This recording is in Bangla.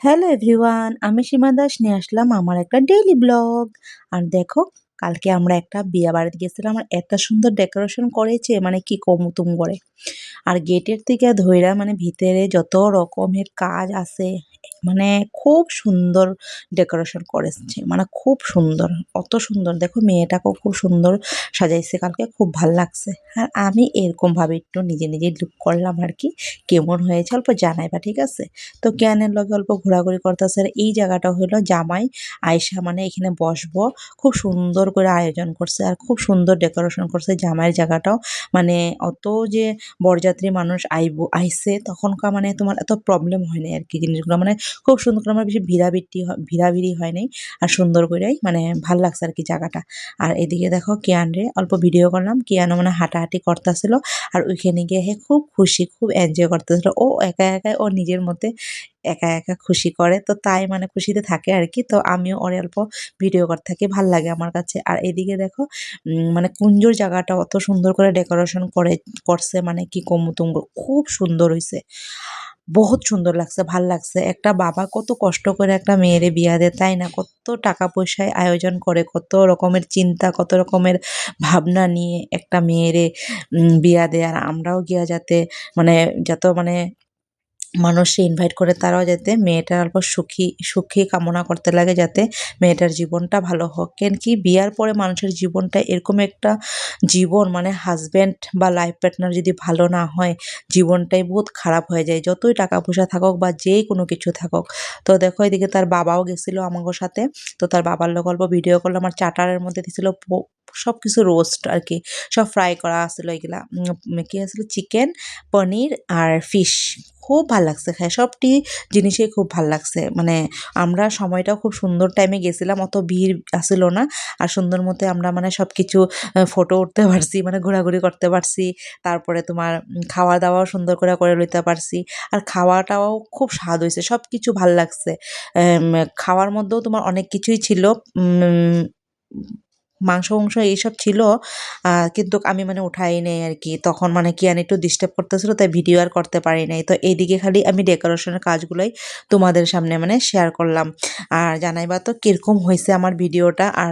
হ্যালো এভরিওয়ান, আমি সীমা দাস নিয়ে আসলাম আমার একটা ডেইলি ব্লগ। আর দেখো, কালকে আমরা একটা বিয়ে বাড়িতে গেছিলাম আর এত সুন্দর ডেকোরেশন করেছে, মানে কি কমুতুম করে। আর গেটের থেকে ধইরা মানে ভিতরে যত রকমের কাজ আছে, মানে খুব সুন্দর ডেকোরেশন করেছে, মানে খুব সুন্দর। অত সুন্দর, দেখো মেয়েটাকেও খুব সুন্দর সাজাইছে কালকে, খুব ভাল লাগছে। আর আমি এরকম ভাবে একটু নিজে নিজে লুক করলাম আর কি, কেমন হয়েছে অল্প জানাইবা, ঠিক আছে? তো জ্ঞানের লগে অল্প ঘোরাঘুরি করতেছে। আর এই জায়গাটা হলো জামাই আয়সা মানে এখানে বসবো, খুব সুন্দর করে আয়োজন করছে আর খুব সুন্দর ডেকোরেশন করছে জামাইয়ের জায়গাটাও। মানে অত যে বরযাত্রী মানুষ আইছে তখনকার মানে তোমার এত প্রবলেম হয় নাই আর কি, জিনিসগুলো মানে খুব সুন্দর করে, আমার বেশি ভিড়াভিড়ি হয় নাই। আর সুন্দর করেই মানে ভাল লাগছে আর কি জায়গাটা। আর এদিকে দেখো কিয়ান রে অল্প ভিডিও করলাম, কিয়ানও মানে হাঁটাহাঁটি করতেছিল। আর ওইখানে গিয়ে খুব খুশি, খুব এনজয় করতেছিল। ও একা একাই ওর নিজের মধ্যে একা একা খুশি করে, তো তাই মানে খুশিতে থাকে আর কি। তো আমিও ওর অল্প ভিডিও করতে থাকি, ভাল লাগে আমার কাছে। আর এদিকে দেখো মানে কুঞ্জর জায়গাটা অত সুন্দর করে ডেকোরেশন করছে, মানে কি কমু তুমগো, খুব সুন্দর হইছে, বহুত সুন্দর লাগছে, ভাল লাগছে। একটা বাবা কত কষ্ট করে একটা মেয়েরে বিয়া দেয়, তাই না? কত টাকা পয়সায় আয়োজন করে, কত রকমের চিন্তা, কত রকমের ভাবনা নিয়ে একটা মেয়েরে বিয়া দেয়। আর আমরাও গিয়া যাতে মানে যত মানে মানুষকে ইনভাইট করে, তারাও যাতে মেয়েটার অল্প সুখী সুখী কামনা করতে লাগে, যাতে মেয়েটার জীবনটা ভালো হোক। কেন কি বিয়ার পরে মানুষের জীবনটা এরকম একটা জীবন, মানে হাজব্যান্ড বা লাইফ পার্টনার যদি ভালো না হয়, জীবনটাই বহুত খারাপ হয়ে যায়, যতই টাকা পয়সা থাকুক বা যেই কোনো কিছু থাকুক। তো দেখো এদিকে তার বাবাও গেছিলো আমাদের সাথে। তো তার বাবার লোক অল্প ভিডিও করলাম। আর চাটারের মধ্যে দিছিল সব কিছু রোস্ট আর কি, সব ফ্রাই করা আসলো এগুলা। কি আসছিল, চিকেন, পনির আর ফিশ। খুব ভাল লাগছে খাই, সবটি জিনিসই খুব ভাল লাগছে। মানে আমরা সময়টাও খুব সুন্দর টাইমে গেছিলাম, অত ভিড় আসিল না। আর সুন্দর মতে আমরা মানে সব কিছু ফটো উঠতে পারছি, মানে ঘোরাঘুরি করতে পারছি। তারপরে তোমার খাওয়া দাওয়াও সুন্দর করে করে লইতে পারছি। আর খাওয়াটাও খুব স্বাদ হয়েছে, সব কিছু ভাল লাগছে। খাওয়ার মধ্যেও তোমার অনেক কিছুই ছিল, মাংস এইসব ছিল। কিন্তু আমি মানে উঠাই নাই আর কি, তখন মানে কি আনি একটু ডিস্টার্ব করতেছিল, তাই ভিডিও আর করতে পারি নাই। তো এইদিকে খালি আমি ডেকোরেশনের কাজগুলোই তোমাদের সামনে মানে শেয়ার করলাম। আর জানাইবা তো কিরকম হয়েছে আমার ভিডিওটা। আর